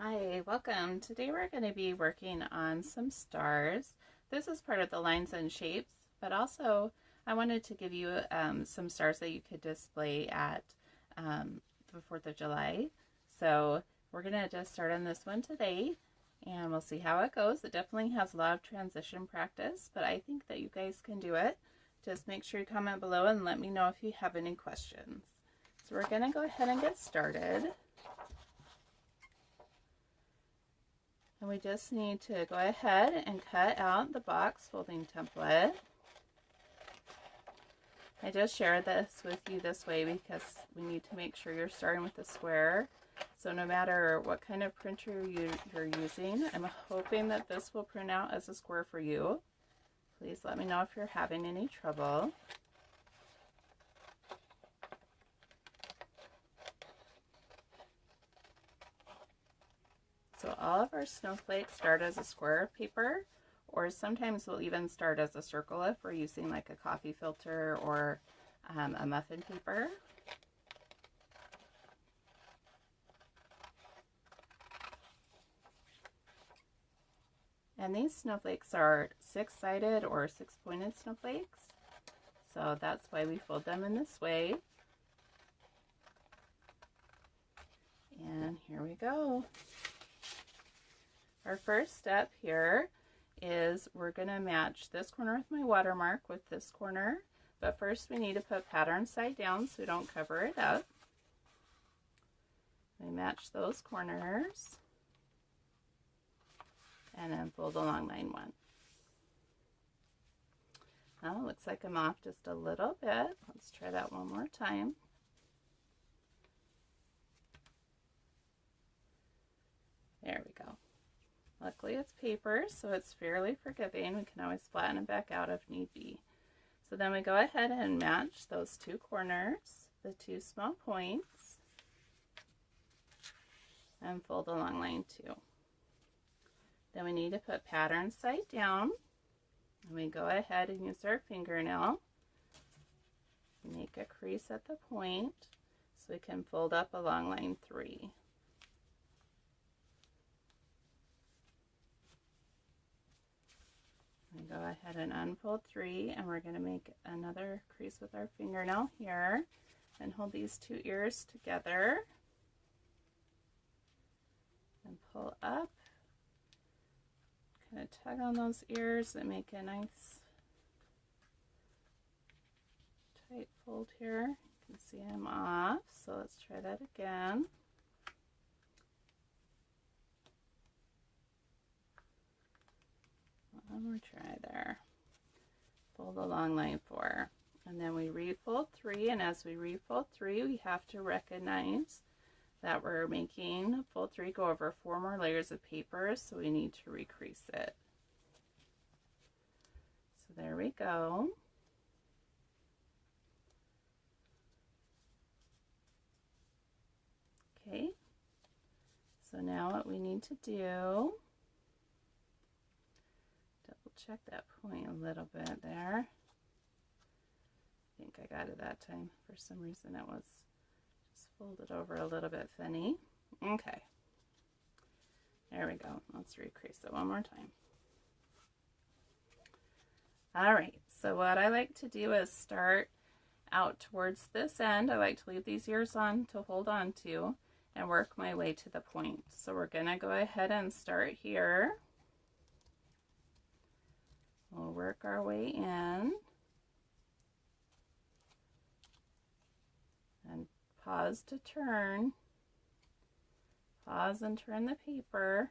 Hi, welcome. Today we're going to be working on some stars. This is part of the lines and shapes, but also I wanted to give you some stars that you could display at the 4th of July. So we're going to just start on this one today and we'll see how it goes. It definitely has a lot of transition practice, but I think that you guys can do it. Just make sure you comment below and let me know if you have any questions. So we're going to go ahead and get started. And we just need to go ahead and cut out the box folding template. I just shared this with you this way because we need to make sure you're starting with a square. So no matter what kind of printer you're using, I'm hoping that this will print out as a square for you. Please let me know if you're having any trouble. So all of our snowflakes start as a square of paper, or sometimes we'll even start as a circle if we're using like a coffee filter or a muffin paper. And these snowflakes are 6-sided or 6-pointed snowflakes. So that's why we fold them in this way. And here we go. Our first step here is we're going to match this corner with my watermark with this corner, but first we need to put pattern side down so we don't cover it up. We match those corners and then fold along line 1. Now it looks like I'm off just a little bit. Let's try that one more time. There we go. Luckily it's paper, so it's fairly forgiving. We can always flatten it back out if need be. So then we go ahead and match those 2 corners, the 2 small points, and fold along line 2. Then we need to put pattern side down, and we go ahead and use our fingernail, make a crease at the point so we can fold up along line 3. We go ahead and unfold 3, and we're going to make another crease with our fingernail here and hold these 2 ears together and pull up. Kind of tug on those ears and make a nice tight fold here. You can see I'm off, so let's try that again. One more try there. Fold along line 4, and then we refold 3, and as we refold 3 we have to recognize that we're making fold 3 go over 4 more layers of paper, so we need to recrease it. So there we go. Okay, so now what we need to do, check that point a little bit there. I think I got it that time. For some reason it was just folded over a little bit thinny. Okay, there we go. Let's recrease it one more time. Alright, so what I like to do is start out towards this end. I like to leave these ears on to hold on to and work my way to the point. So we're going to go ahead and start here. We'll work our way in and pause to turn. Pause and turn the paper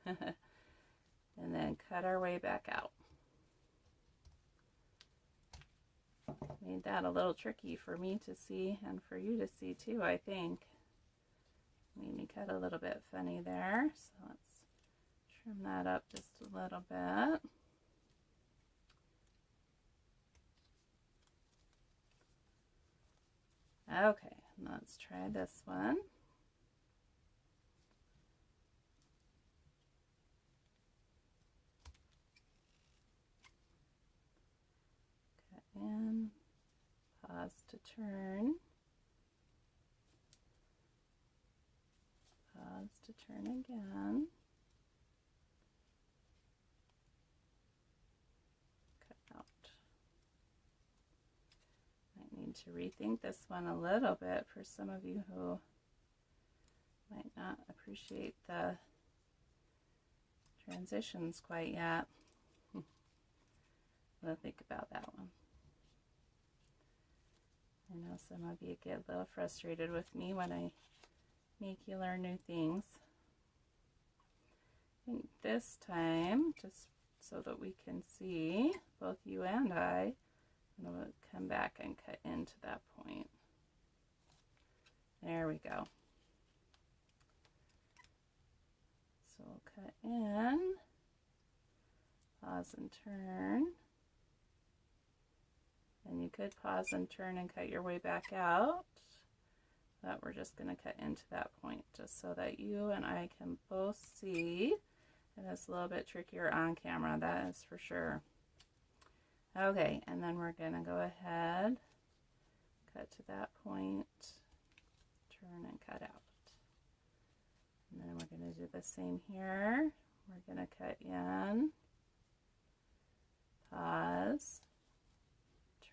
and then cut our way back out. Made that a little tricky for me to see and for you to see too, I think. Made me cut a little bit funny there, so let's trim that up just a little bit. Okay, let's try this one. Cut in, pause to turn, pause to turn again. Cut out. I need to rethink this one a little bit for some of you who might not appreciate the transitions quite yet. We'll think about that one. I know some of you get a little frustrated with me when I make you learn new things. I think this time, just so that we can see, both you and I'm going to come back and cut into that point. There we go. So we'll cut in, pause and turn. And you could pause and turn and cut your way back out, but we're just going to cut into that point just so that you and I can both see. And it's a little bit trickier on camera, that is for sure. Okay, and then we're going to go ahead, cut to that point, turn and cut out. And then we're going to do the same here. We're going to cut in, pause,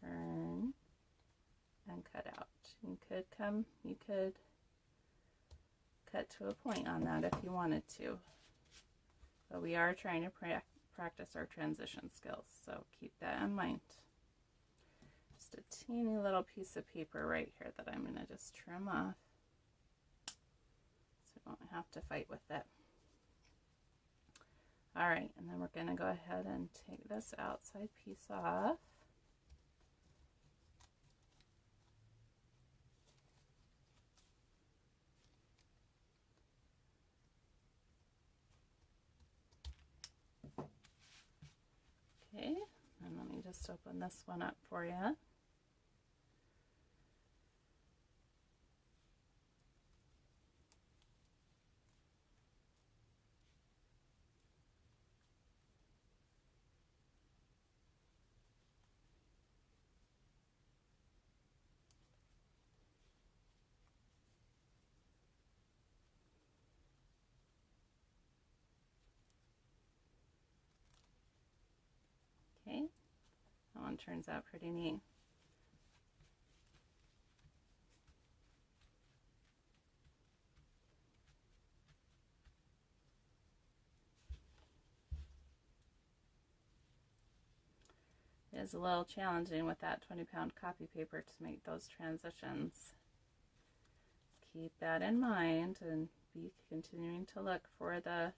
turn, and cut out. You could cut to a point on that if you wanted to. But we are trying to practice our transition skills, so keep that in mind. Just a teeny little piece of paper right here that I'm going to just trim off so we won't have to fight with it. Alright, and then we're going to go ahead and take this outside piece off. Okay, and let me just open this one up for you. Okay, that one turns out pretty neat. It is a little challenging with that 20-pound copy paper to make those transitions. Keep that in mind and be continuing to look for the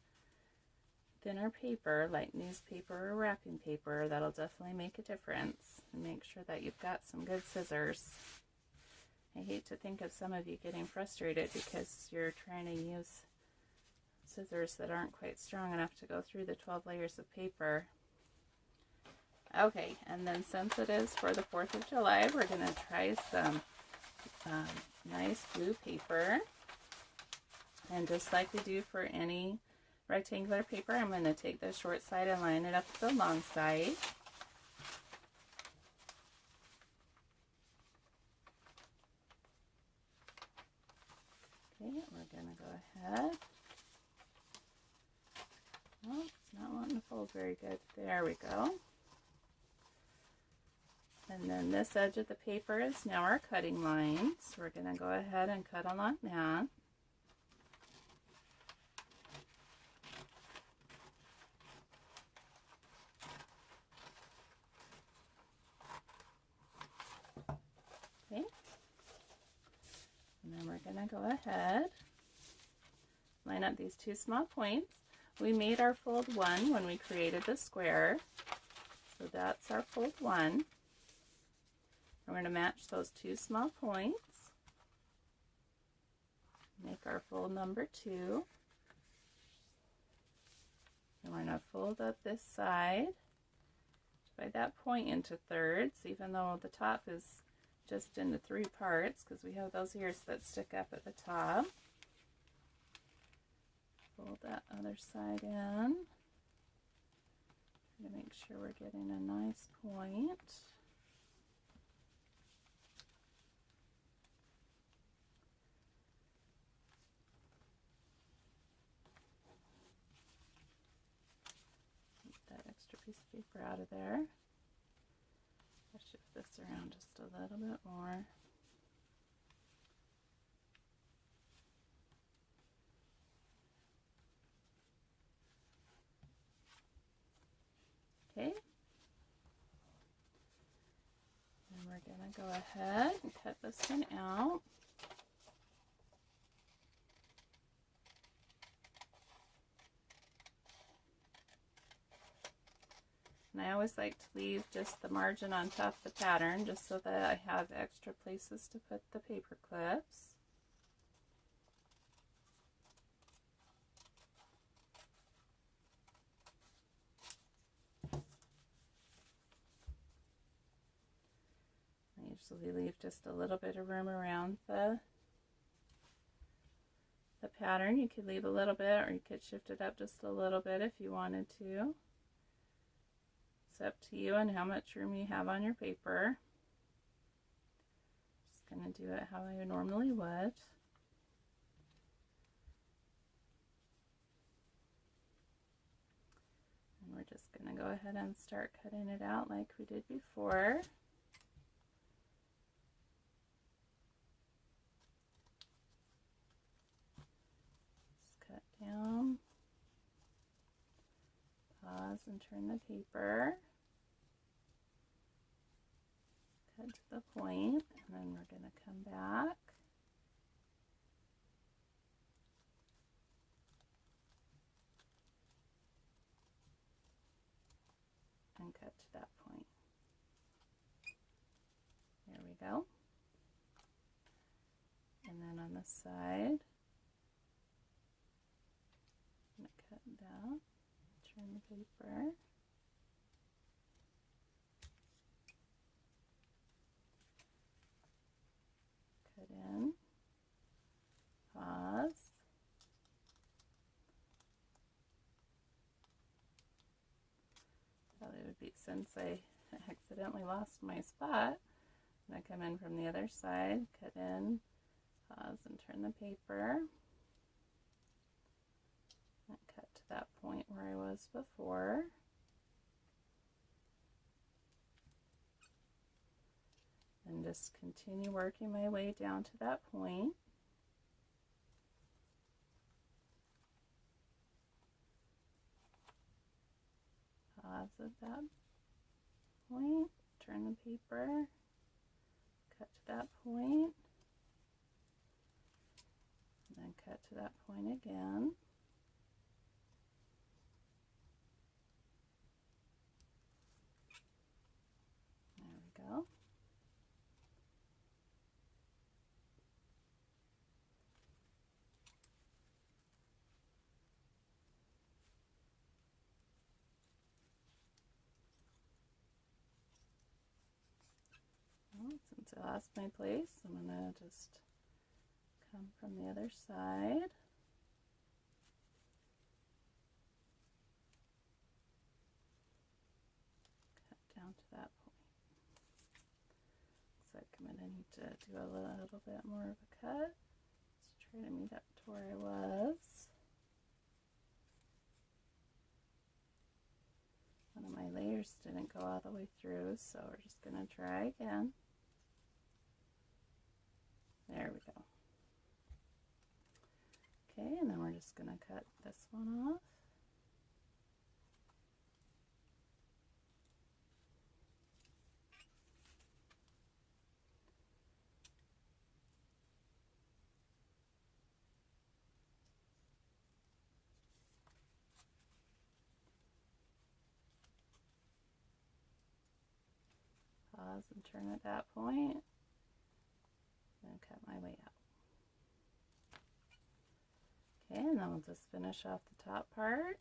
thinner paper, like newspaper or wrapping paper. That'll definitely make a difference. And make sure that you've got some good scissors. I hate to think of some of you getting frustrated because you're trying to use scissors that aren't quite strong enough to go through the 12 layers of paper. Okay, and then since it is for the 4th of July, we're going to try some nice blue paper. And just like we do for any rectangular paper, I'm going to take the short side and line it up with the long side. Okay, we're going to go ahead. Oh, it's not wanting to fold very good. There we go. And then this edge of the paper is now our cutting line. So we're going to go ahead and cut along that. Okay. And then we're going to go ahead, line up these two small points. We made our fold 1 when we created the square. So that's our fold 1. We're going to match those two small points. Make our fold number 2. And we're going to fold up this side. Divide that point into thirds, even though the top is just into 3 parts, because we have those ears that stick up at the top. Fold that other side in. Try to make sure we're getting a nice point. out of there. I'll shift this around just a little bit more. Okay. And we're going to go ahead and cut this one out. And I always like to leave just the margin on top of the pattern just so that I have extra places to put the paper clips. I usually leave just a little bit of room around the pattern. You could leave a little bit, or you could shift it up just a little bit if you wanted to. It's up to you and how much room you have on your paper. Just going to do it how I normally would. And we're just going to go ahead and start cutting it out like we did before. Down, pause and turn the paper, cut to the point, and then we're going to come back and cut to that point. There we go. And then on this side, I'm going to cut down, turn the paper, cut in, pause, probably would be, since I accidentally lost my spot, I'm going to come in from the other side, cut in, pause and turn the paper. And cut to that point where I was before. And just continue working my way down to that point. Pause at that point, turn the paper, cut to that point, and then cut to that point again. Go. Well, since I lost my place, I'm going to just come from the other side. Cut down to that point. Looks like I'm going to need to do a little bit more of a cut. Let's try to meet up to where I was. One of my layers didn't go all the way through, so we're just going to try again. There we go. Okay, and then we're just going to cut this one off. Pause and turn at that point, and cut my way out. Okay, and then we'll just finish off the top part.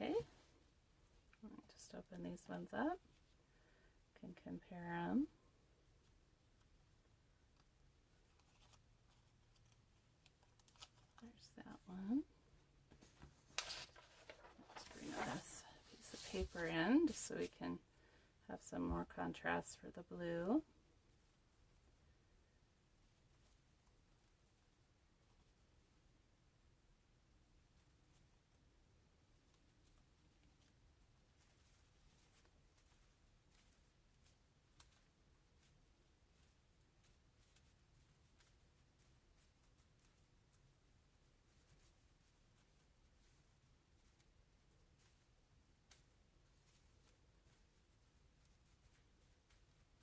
Okay, just open these ones up, can compare them. There's that one. deeper in just so we can have some more contrast for the blue.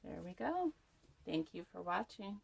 There we go. Thank you for watching.